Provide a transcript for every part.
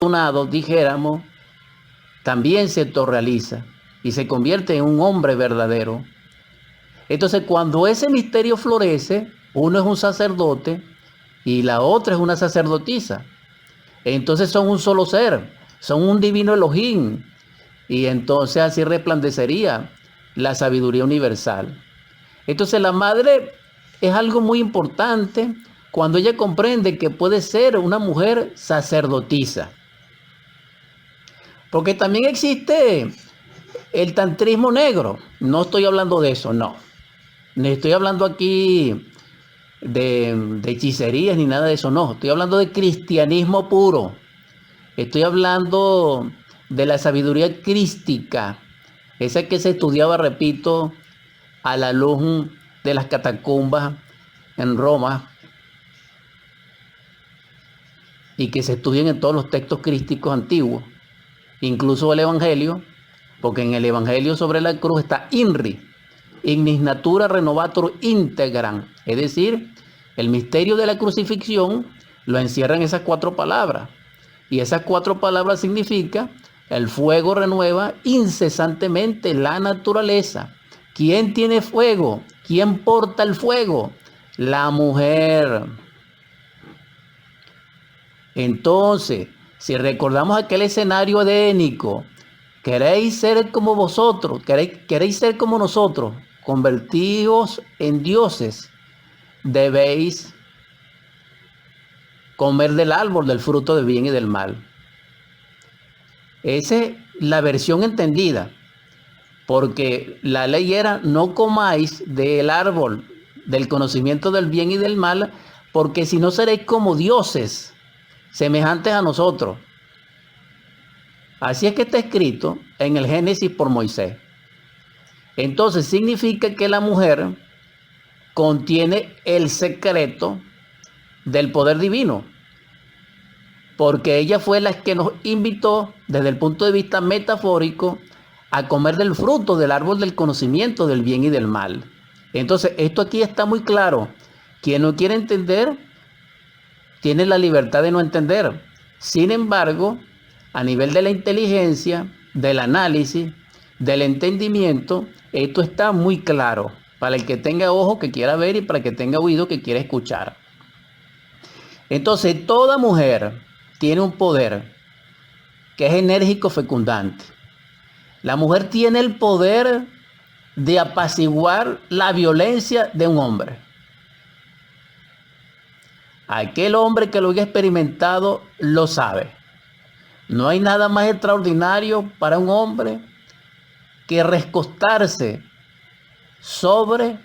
afortunado, dijéramos, también se autorrealiza y se convierte en un hombre verdadero. Entonces, cuando ese misterio florece, uno es un sacerdote y la otra es una sacerdotisa. Entonces son un solo ser, son un divino Elohim. Y entonces así resplandecería la sabiduría universal. Entonces la madre es algo muy importante cuando ella comprende que puede ser una mujer sacerdotisa. Porque también existe el tantrismo negro. No estoy hablando de eso, no. Ni estoy hablando aquí de hechicerías ni nada de eso, no. Estoy hablando de cristianismo puro. Estoy hablando de la sabiduría crística, esa que se estudiaba, repito, a la luz de las catacumbas en Roma y que se estudian en todos los textos crísticos antiguos, incluso el Evangelio, porque en el Evangelio sobre la cruz está INRI, Ignis Natura Renovator Integram, es decir, el misterio de la crucifixión lo encierran esas 4 palabras. Y esas 4 palabras significan: el fuego renueva incesantemente la naturaleza. ¿Quién tiene fuego? ¿Quién porta el fuego? La mujer. Entonces, si recordamos aquel escenario edénico, queréis ser como vosotros, queréis ser como nosotros, convertidos en dioses, debéis comer del árbol del fruto del bien y del mal. Esa es la versión entendida, porque la ley era: no comáis del árbol del conocimiento del bien y del mal, porque si no seréis como dioses, semejantes a nosotros. Así es que está escrito en el Génesis por Moisés. Entonces significa que la mujer contiene el secreto del poder divino, porque ella fue la que nos invitó desde el punto de vista metafórico a comer del fruto del árbol del conocimiento del bien y del mal. Entonces esto aquí está muy claro. Quien no quiere entender tiene la libertad de no entender. Sin embargo, a nivel de la inteligencia, del análisis, del entendimiento, esto está muy claro para el que tenga ojo que quiera ver y para el que tenga oído que quiera escuchar. Entonces, toda mujer tiene un poder que es enérgico, fecundante. La mujer tiene el poder de apaciguar la violencia de un hombre. Aquel hombre que lo haya experimentado lo sabe. No hay nada más extraordinario para un hombre que recostarse sobre,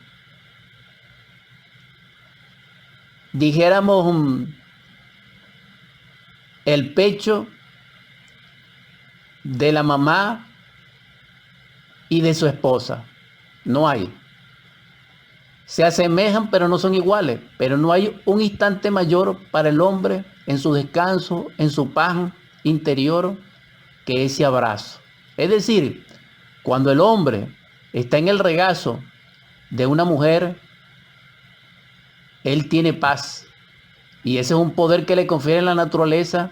dijéramos, el pecho de la mamá y de su esposa. No hay. Se asemejan, pero no son iguales. Pero no hay un instante mayor para el hombre en su descanso, en su paz interior, que ese abrazo. Es decir, cuando el hombre está en el regazo de una mujer, él tiene paz. Y ese es un poder que le confiere la naturaleza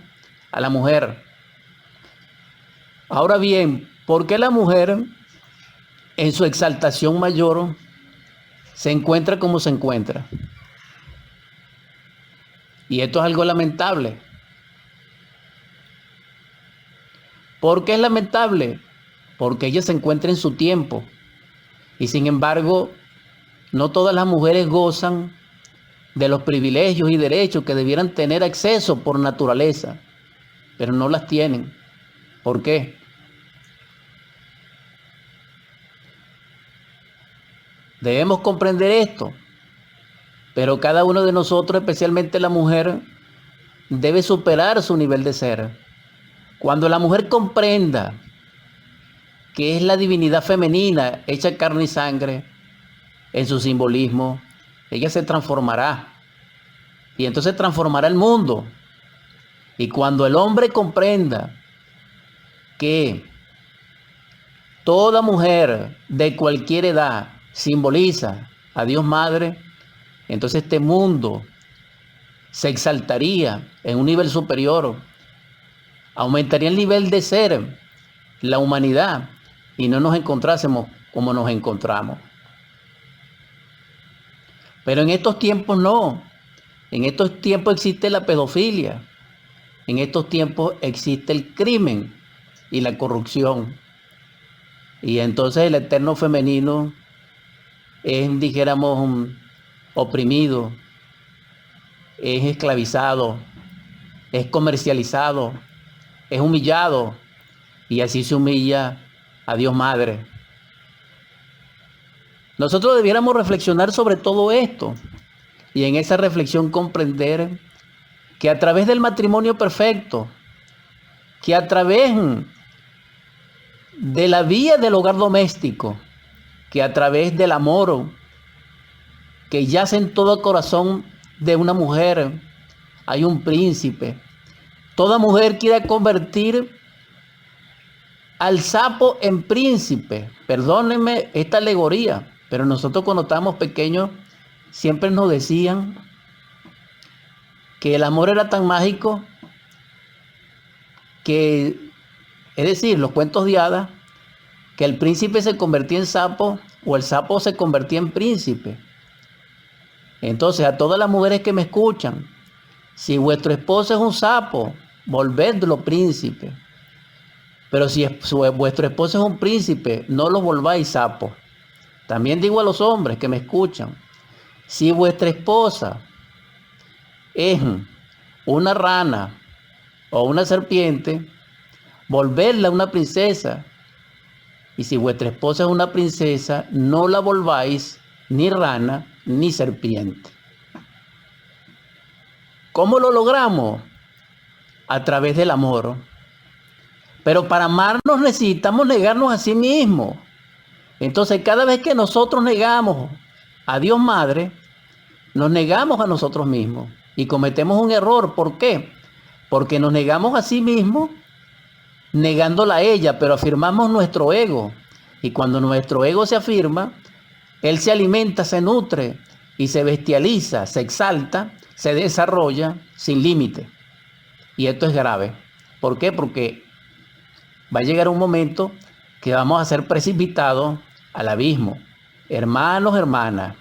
a la mujer. Ahora bien, ¿por qué la mujer en su exaltación mayor se encuentra como se encuentra? Y esto es algo lamentable. ¿Por qué es lamentable? Porque ella se encuentra en su tiempo. Y sin embargo, no todas las mujeres gozan de los privilegios y derechos que debieran tener acceso por naturaleza, pero no las tienen. ¿Por qué? Debemos comprender esto, pero cada uno de nosotros, especialmente la mujer, debe superar su nivel de ser. Cuando la mujer comprenda que es la divinidad femenina hecha carne y sangre en su simbolismo, ella se transformará y entonces transformará el mundo. Y cuando el hombre comprenda que toda mujer de cualquier edad simboliza a Dios Madre, entonces este mundo se exaltaría en un nivel superior Aumentaría el nivel de ser, la humanidad, y no nos encontrásemos como nos encontramos. Pero en estos tiempos no. En estos tiempos existe la pedofilia. En estos tiempos existe el crimen y la corrupción. Y entonces el eterno femenino es, dijéramos, oprimido, es esclavizado, es comercializado, es humillado, y así se humilla a Dios Madre. Nosotros debiéramos reflexionar sobre todo esto y en esa reflexión comprender que a través del matrimonio perfecto, que a través de la vía del hogar doméstico, que a través del amor que yace en todo corazón de una mujer, hay un príncipe. Toda mujer quiere convertir al sapo en príncipe. Perdónenme esta alegoría, pero nosotros cuando estábamos pequeños siempre nos decían que el amor era tan mágico que, es decir, los cuentos de hadas, que el príncipe se convertía en sapo o el sapo se convertía en príncipe. Entonces, a todas las mujeres que me escuchan, si vuestro esposo es un sapo, volvedlo príncipe. Pero si vuestro esposo es un príncipe, no lo volváis sapo. También digo a los hombres que me escuchan, si vuestra esposa es una rana o una serpiente, volverla una princesa. Y si vuestra esposa es una princesa, no la volváis ni rana ni serpiente. ¿Cómo lo logramos? A través del amor. Pero para amarnos necesitamos negarnos a sí mismos. Entonces, cada vez que nosotros negamos a Dios Madre, nos negamos a nosotros mismos y cometemos un error. ¿Por qué? Porque nos negamos a sí mismos, negándola a ella, pero afirmamos nuestro ego. Y cuando nuestro ego se afirma, él se alimenta, se nutre y se bestializa, se exalta, se desarrolla sin límite. Y esto es grave. ¿Por qué? Porque va a llegar un momento que vamos a ser precipitados al abismo. Hermanos, hermanas,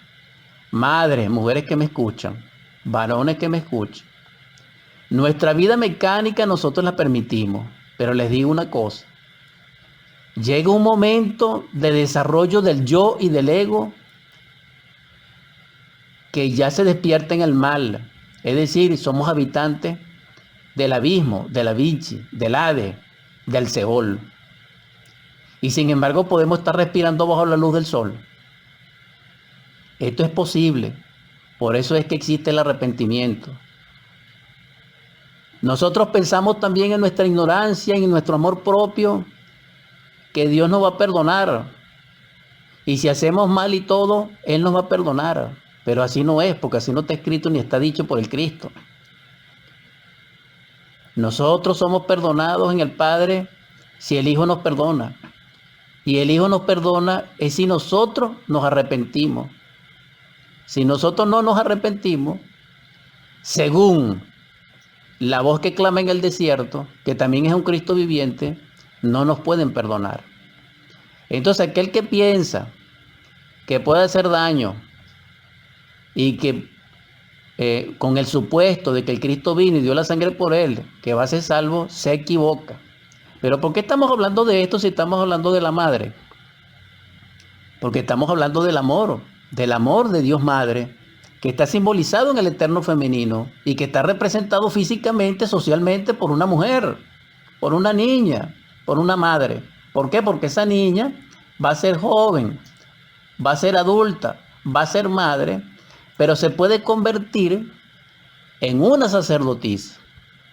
madres, mujeres que me escuchan, varones que me escuchan. Nuestra vida mecánica nosotros la permitimos, pero les digo una cosa. Llega un momento de desarrollo del yo y del ego que ya se despierta en el mal. Es decir, somos habitantes del abismo, de la Vinci, del Hades, del Seol. Y sin embargo podemos estar respirando bajo la luz del sol. Esto es posible. Por eso es que existe el arrepentimiento. Nosotros pensamos también en nuestra ignorancia y en nuestro amor propio que Dios nos va a perdonar. Y si hacemos mal y todo, Él nos va a perdonar. Pero así no es, porque así no está escrito ni está dicho por el Cristo. Nosotros somos perdonados en el Padre si el Hijo nos perdona. Y el Hijo nos perdona es si nosotros nos arrepentimos. Si nosotros no nos arrepentimos, según la voz que clama en el desierto, que también es un Cristo viviente, no nos pueden perdonar. Entonces aquel que piensa que puede hacer daño y que con el supuesto de que el Cristo vino y dio la sangre por él, que va a ser salvo, se equivoca. Pero ¿por qué estamos hablando de esto si estamos hablando de la madre? Porque estamos hablando del amor de Dios Madre, que está simbolizado en el eterno femenino y que está representado físicamente, socialmente por una mujer, por una niña, por una madre. ¿Por qué? Porque esa niña va a ser joven, va a ser adulta, va a ser madre, pero se puede convertir en una sacerdotisa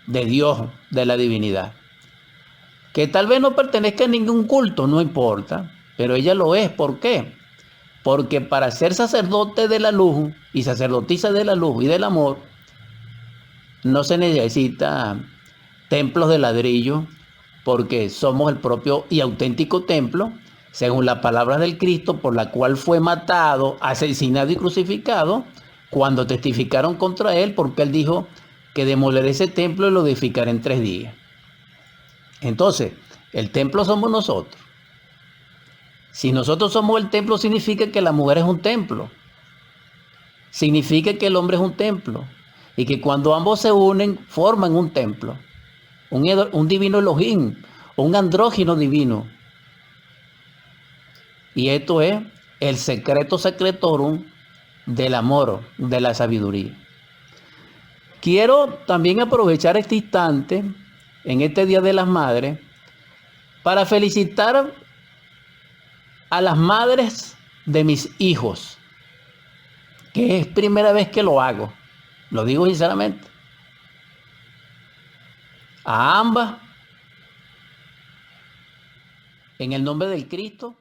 de Dios, de la divinidad. Que tal vez no pertenezca a ningún culto, no importa, pero ella lo es. ¿Por qué? Porque para ser sacerdote de la luz y sacerdotisa de la luz y del amor, no se necesita templos de ladrillo, porque somos el propio y auténtico templo, según las palabras del Cristo, por la cual fue matado, asesinado y crucificado, cuando testificaron contra él, porque él dijo que demoleré ese templo y lo edificaré en 3 días. Entonces, el templo somos nosotros. Si nosotros somos el templo, significa que la mujer es un templo. Significa que el hombre es un templo. Y que cuando ambos se unen, forman un templo. Un divino Elohim, un andrógino divino. Y esto es el secreto secretorum del amor, de la sabiduría. Quiero también aprovechar este instante, en este Día de las Madres, para felicitar a las madres de mis hijos, que es primera vez que lo hago, lo digo sinceramente. A ambas, en el nombre del Cristo,